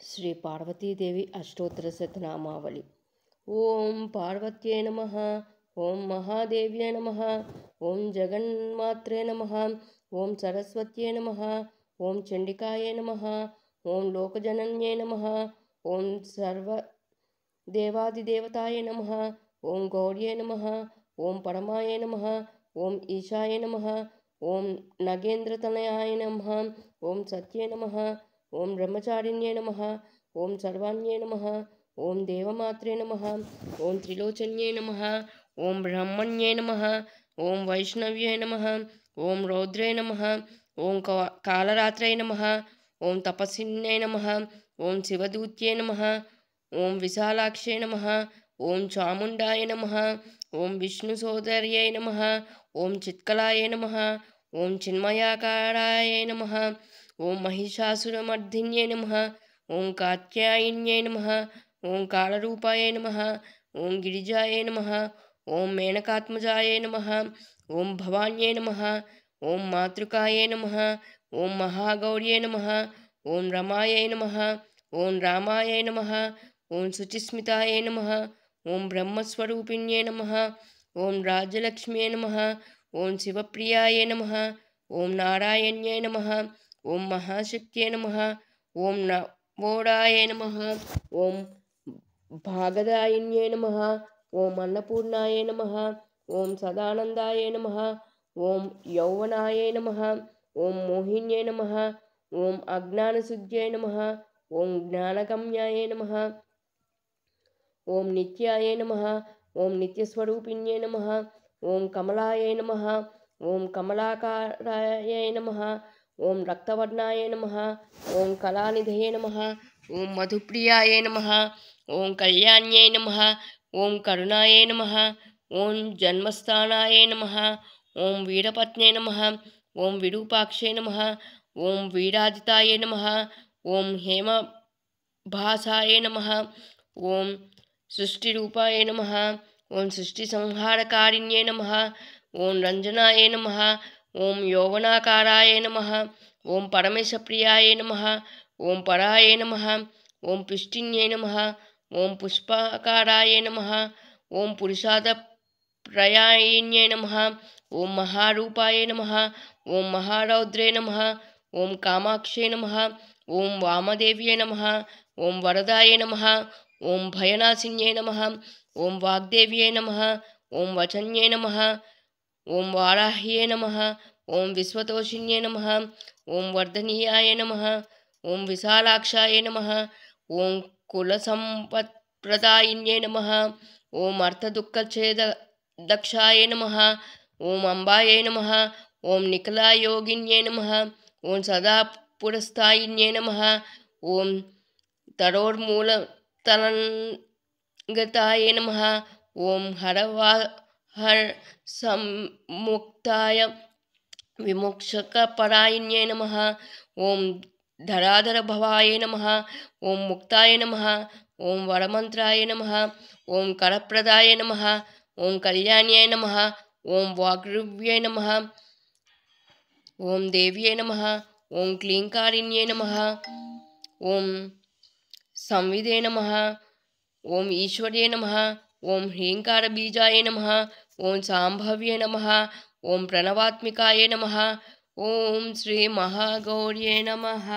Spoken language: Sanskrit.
श्री पार्वतीदेवी अष्टोत्तर शतनामावली। ओं पार्वत्यै नमः। ओं महादेव्यै नमः। ओं जगन्मात्रे नमः। ओं सरस्वत्यै नमः। ओं चंडिकायै नमः। ओं लोकजनन्यै नमः। ओं सर्वदेवादिदेवतायै नमः। ओं गौर्यै नमः। ओं परमायै नमः। ओं ईशायै नमः। ओं नगेन्द्रतनयाय नमः। ओं सत्यै नमः। ओं ब्रह्मचारिण्यै नमः। ओं सर्वाण्यै नमः। ओं देवमात्रे नमः। ओं त्रिलोचन्यै नमः। ओं ब्रह्मण्यै नमः। ओं वैष्णव्यै नमः। ओं रौद्रै नमः। ओं कालरात्रै नमः। ओं तपस्विन्यै नमः। ओं शिवदूत्यै नमः। ओं विशालाक्ष्यै नमः। ओं चामुण्डाय नमः। ओं विष्णुसोदर्यै नमः। ओं चित्कलाय नमः। ओं चिन्मयाकाराय नमः। ओं महिषासुरमर्दिन्यै नमः। ओं कात्यायन्यै नमः। ओं कालरूपाय नमः। ओं गिरिजाय नमः। ओं मेनकात्मजाय नमः। ओं भवान्यै नमः। ओं मातृकाय नमः। ओं महागौर्यै नमः। ओं रमायै नमः। ओं रामाय नमः। ओं शुचिस्मिताय नमः। ओं ब्रह्मस्वरूपिण्यै नमः। ओं राज्यलक्ष्म्यै नमः। ओं शिवप्रियाय नमः। ओं नारायण्यै नमः। ओं महाशक्त्यै नमः। ओं नवोडाय नमः। ओं भागदायिन्यै नमः। ओं अन्नपूर्णाय नमः। ओं सदानन्दाय नमः। ओं यौवनाय नमः। ओं मोहिन्यै नमः। ओं अज्ञानशुद्ध्यै नमः। ओं ज्ञानगम्याय नमः। ओं नित्याय नमः। ओं नित्यस्वरूपिण्यै नमः। ओं कमलाय नमः। ओं कमलाकाराय नमः। ओं रक्तवर्णाय नमः। ओं कलानिधये नमः। ओं मधुप्रियाय नमः। ओं कल्याण्यै नमः। ओं करुणाय नमः। ओं जन्मस्थानाय नमः। ओं वीरपत्न्यै नमः। ओं विरूपाक्षै नमः। ओं वीराजिताय नमः। ओं हेमभासाय नमः। ओं सृष्टिरूपाय नमः। ओं सृष्टिसंहारकारिण्यै नमः। ओं रंजनाय नमः। ओं यौवनाकाराय नमः। ओं परमेशप्रियाय नमः। ओं पराय नमः। ओं पुष्टिन्यै नमः। ओं पुष्पाकाराय नमः। ओं पुरुषार्थप्रयायिन्यै नमः। ओं महारूपाय नमः। ओं महारौद्रे नमः। ओं कामाक्षे नमः। ओं वामदेव्यै नमः। ओं वरदाय नमः। ओं भयनाशिन्यै नमः। ओं वाग्देव्यै नमः। ओं वचन्यै नमः। ओं वाराह्यै नमः। ओं विश्वतोषिन्यै नमः। ओं वर्धनीयाय नमः। ओं विशालाक्षाय नमः। ओं कुलसम्पत्प्रदायिन्यै नमः। ओं अर्थदुःखच्छेददक्षाय नमः। ओं अम्बायै नमः। ओं निखिलायोगिन्यै नमः। ओं सदा पुरस्तायिन्यै नमः। ओं तरोर्मूलतलङ्गताय नमः। ओं हरसम्मुक्ताय विमोक्षकपरायिन्यै नमः। ओं धराधरभवाय नमः। ओं मुक्ताय नमः। ओं वरमन्त्राय नमः। ओं करप्रदाय नमः। ओं कल्याण्यै नमः। ओं वाग्रुव्यै नमः। ओं देव्यै नमः। ओं क्लींकारिण्यै नमः। ओं संविदे नमः। ओं ईश्वर्ये नमः। ओं ह्रींकारबीजाय नमः। ओं शाम्भव्ये नमः। ओं प्रणवात्मिकाय नमः। ओं श्री महागौर्ये नमः।